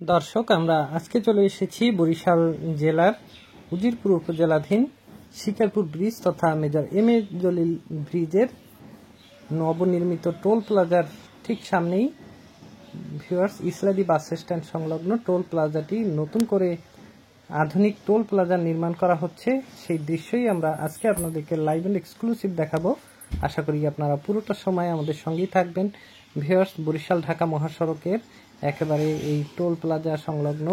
দর্শক, আমরা আজকে চলে এসেছি বরিশাল জেলার উজিরপুর উপজেলাধীন শিকারপুর ব্রিজ তথা মেজর এম এ জলিল ব্রিজের নবনির্মিত টোল প্লাজার ঠিক সামনেই ভিউয়ার্স ইসলাদি বাস স্ট্যান্ড সংলগ্ন টোল প্লাজাটি নতুন করে আধুনিক টোল প্লাজা নির্মাণ করা হচ্ছে। সেই দৃশ্যই আমরা আজকে আপনাদেরকে লাইভ এন্ড এক্সক্লুসিভ দেখাবো। আশা করি আপনারা পুরোটা সময় আমাদের সঙ্গেই থাকবেন। ভিউয়ার্স, বরিশাল ঢাকা মহাসড়কের একেবারে এই টোল প্লাজা সংলগ্ন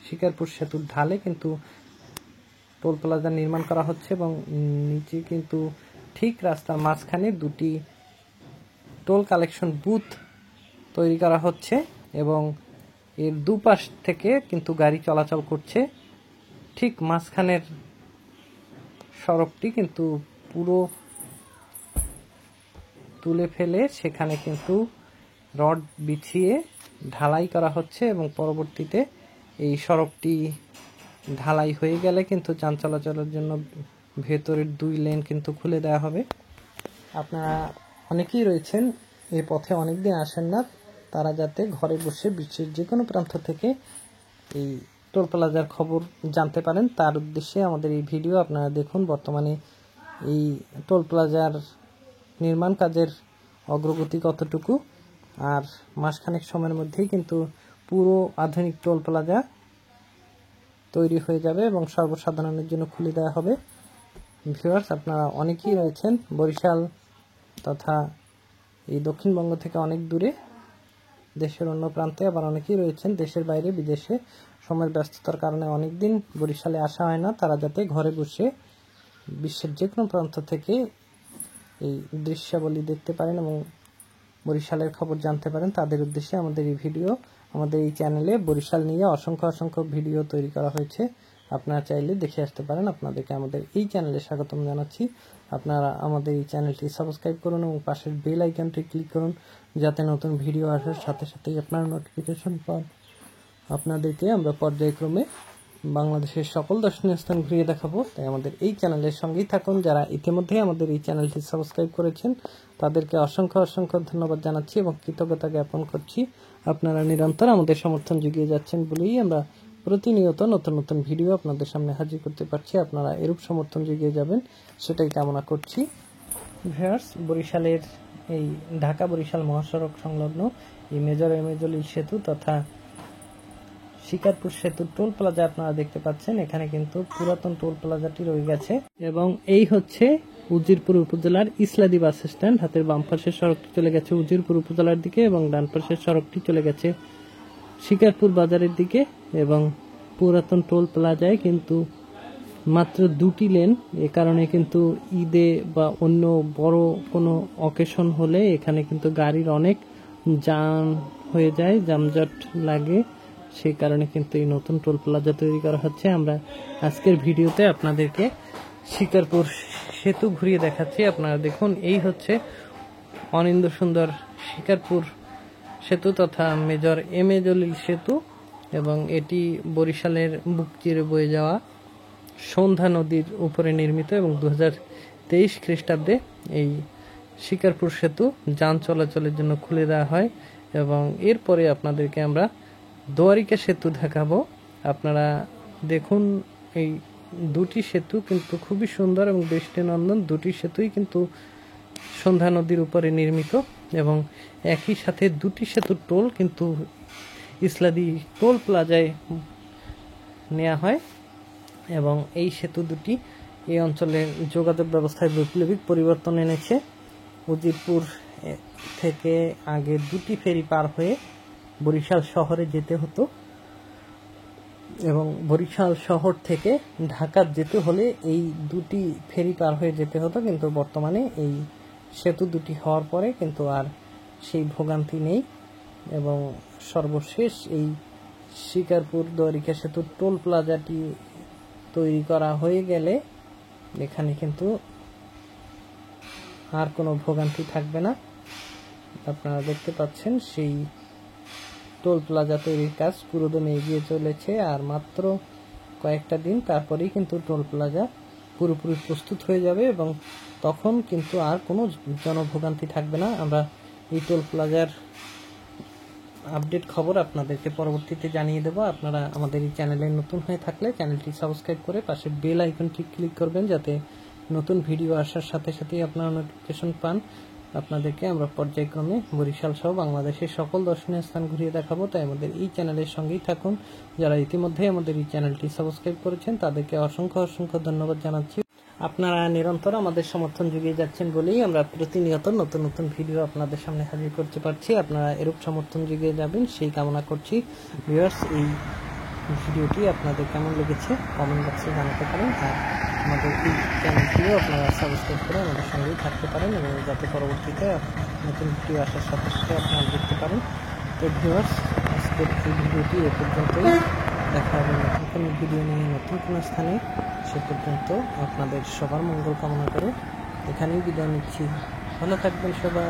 শিকারপুর সেতুর ঢালে কিন্তু টোল প্লাজা নির্মাণ করা হচ্ছে এবং নিচে কিন্তু ঠিক রাস্তার মাঝখানে দুটি টোল কালেকশন বুথ তৈরি করা হচ্ছে এবং এর দুপাশ থেকে কিন্তু গাড়ি চলাচল করছে। ঠিক মাঝখানের সড়কটি কিন্তু পুরো তুলে ফেলে সেখানে কিন্তু রড বিছিয়ে ঢালাই করা হচ্ছে এবং পরবর্তীতে এই সড়কটি ঢালাই হয়ে গেলে কিন্তু যান চলাচলের জন্য ভেতরের 2 লেন কিন্তু খুলে দেওয়া হবে। আপনারা অনেকেই রয়েছেন এই পথে অনেকদিন আসেন না, তারা যাতে ঘরে বসে বিশ্বের যে কোনো প্রান্ত থেকে এই টোল প্লাজার খবর জানতে পারেন তার উদ্দেশ্যে আমাদের এই ভিডিও। আপনারা দেখুন বর্তমানে এই টোল প্লাজার নির্মাণ কাজের অগ্রগতি কতটুকু, আর মাসখানেক সময়ের মধ্যেই কিন্তু পুরো আধুনিক টোল প্লাজা তৈরি হয়ে যাবে এবং সর্বসাধারণের জন্য খুলে দেওয়া হবে। ভিউয়ার্স, আপনারা অনেকেই রয়েছেন বরিশাল তথা এই দক্ষিণবঙ্গ থেকে অনেক দূরে, দেশের অন্য প্রান্তে, আবার অনেকেই রয়েছেন দেশের বাইরে বিদেশে। সময়ের ব্যস্ততার কারণে অনেক দিন বরিশালে আসা হয় না, তারা যাতে ঘরে বসে বিশ্বের যে কোনো প্রান্ত থেকে এই দৃশ্যাবলী দেখতে পারেন এবং বরিশালের খবর জানতে পারেন, তাদের উদ্দেশ্যে আমাদের এই ভিডিও। আমাদের এই চ্যানেলে বরিশাল নিয়ে অসংখ্য ভিডিও তৈরি করা হয়েছে, আপনারা চাইলে দেখে আসতে পারেন। আপনাদেরকে আমাদের এই চ্যানেলে স্বাগতম জানাচ্ছি। আপনারা আমাদের এই চ্যানেলটি সাবস্ক্রাইব করুন এবং পাশের বেল আইকনটি ক্লিক করুন যাতে নতুন ভিডিও আসার সাথে সাথেই আপনারা নোটিফিকেশন পান। আপনাদেরকে আমরা পর্যায়ক্রমে বাংলাদেশের সকল দর্শনীয় স্থান ঘুরিয়ে দেখাবো, তাই আমাদের এই চ্যানেলের সঙ্গেই থাকুন। যারা ইতিমধ্যে আমাদের এই চ্যানেলটি সাবস্ক্রাইব করেছেন তাদেরকে অসংখ্য ধন্যবাদ জানাচ্ছি এবং কৃতজ্ঞতা জ্ঞাপন করছি। আপনারা নিরন্তর আমাদের সমর্থন জুগিয়ে যাচ্ছেন বলেই আমরা প্রতিনিয়ত নতুন ভিডিও আপনাদের সামনে হাজির করতে পারছি। আপনারা এরূপ সমর্থন জুগিয়ে যাবেন সেটাই কামনা করছি। ভিউয়ার্স, বরিশালের এই ঢাকা বরিশাল মহাসড়ক সংলগ্ন এই মেজর এম এ জলিল সেতু তথা শিকারপুর সেতুর টোল প্লাজা আপনারা দেখতে পাচ্ছেন। এখানে কিন্তু পুরাতন টোল প্লাজাটি রয়ে গেছে এবং এই হচ্ছে উজিরপুর উপজেলার ইসলাদি বাস স্ট্যান্ড। হাতের বাম পাশের সড়কটি চলে গেছে উজিরপুর উপজেলার দিকে এবং ডান পাশের সড়কটি চলে গেছে শিকারপুর বাজারের দিকে এবং পুরাতন টোল প্লাজায় কিন্তু মাত্র 2টি লেন। এ কারণে কিন্তু ঈদে বা অন্য বড় কোনো অকেশন হলে এখানে কিন্তু গাড়ির অনেক জ্যাম হয়ে যায়, যানজট লাগে। সেই কারণে কিন্তু এই নতুন টোল প্লাজা তৈরি করা হচ্ছে। আমরা আজকের ভিডিওতে আপনাদেরকে শিকারপুর সেতু ঘুরিয়ে দেখাচ্ছি। আপনারা দেখুন, এই হচ্ছে অনিন্দ সুন্দর শিকারপুর সেতু তথা মেজর এম এ জলিল সেতু এবং এটি বরিশালের বুক চিরে বয়ে যাওয়া সন্ধ্যা নদীর উপরে নির্মিত এবং 2023 খ্রিস্টাব্দে এই শিকারপুর সেতু যান চলাচলের জন্য খুলে দেওয়া হয় এবং এরপরে আপনাদেরকে আমরা দোয়ারিকা সেতু দেখাবো। আপনারা দেখুন, এই দুটি সেতু কিন্তু খুবই সুন্দর এবং দৃষ্টিনন্দন। দুটি সেতুই কিন্তু সন্ধ্যা নদীর উপরে নির্মিত এবং একই সাথে দুটি সেতুর টোল কিন্তু ইসলাদি টোল প্লাজায় নেওয়া হয় এবং এই সেতু দুটি এই অঞ্চলের যোগাযোগ ব্যবস্থায় বৈপ্লবিক পরিবর্তন এনেছে। উজিরপুর থেকে আগে 2টি ফেরি পার হয়ে বরিশাল শহরে যেতে হতো এবং বরিশাল শহর থেকে ঢাকা যেতে হলে এই 2টি ফেরি পার হয়ে যেতে হতো, কিন্তু বর্তমানে এই সেতু দুটি হওয়ার পরে কিন্তু আর সেই ভোগান্তি নেই এবং সর্বশেষ এই শিকারপুর দোয়ারিকা সেতুর টোল প্লাজাটি তৈরি করা হয়ে গেলে এখানে কিন্তু আর কোনো ভোগান্তি থাকবে না। আপনারা দেখতে পাচ্ছেন সেই টোল প্লাজা তৈরির কাজ পুরোদমে এগিয়ে চলেছে, আর মাত্র কয়েকটা দিন তারপরেই কিন্তু টোল প্লাজা পুরোপুরি প্রস্তুত হয়ে যাবে এবং তখন কিন্তু আর কোনো জনভোগান্তি থাকবে না। আমরা এই টোল প্লাজার আপডেট খবর আপনাদেরকে পরবর্তীতে জানিয়ে দেব। আপনারা আমাদের এই চ্যানেলে নতুন হয়ে থাকলে চ্যানেলটি সাবস্ক্রাইব করে পাশে বেল আইকনটি ক্লিক করবেন, যাতে নতুন ভিডিও আসার সাথে সাথেই আপনারা নোটিফিকেশন পান। আপনাদেরকে আমরা পর্যায়ক্রমে বরিশাল সহ বাংলাদেশের সকল দর্শনীয় স্থান ঘুরিয়ে দেখাবো, তাই আমাদের এই চ্যানেলের সঙ্গেই থাকুন। যারা ইতিমধ্যে আমাদের এই চ্যানেলটি সাবস্ক্রাইব করেছেন তাদেরকে অসংখ্য অসংখ্য ধন্যবাদ জানাচ্ছি। আপনারা নিরন্তর আমাদের সমর্থন যুগিয়ে যাচ্ছেন বলেই আমরা প্রতিনিয়ত নতুন নতুন ভিডিও আপনাদের সামনে হাজির করতে পারছি। আপনারা এরূপ সমর্থন যুগিয়ে যাবেন সেই কামনা করছি। ভিউয়ার্স, এই ভিডিওটি আপনাদের কেমন লেগেছে কমেন্ট বক্সে জানাতে পারেন, আর আমাদের এই চ্যানেলটিও আপনারা সাবস্ক্রাইব করে আমাদের সঙ্গেই থাকতে পারেন, এবং যাতে পরবর্তীতে নতুন ভিডিও আসার সাথে সাথে আপনারা দেখতে পারেন। তো ভিউয়ার্স, আজকের এই ভিডিওটি এ পর্যন্তই। দেখা হবে নতুন কোনো ভিডিও নিয়ে নতুন কোনো স্থানে। সে পর্যন্ত আপনাদের সবার মঙ্গল কামনা করে এখানেই বিদায় নিচ্ছি। ভালো থাকবেন সবাই।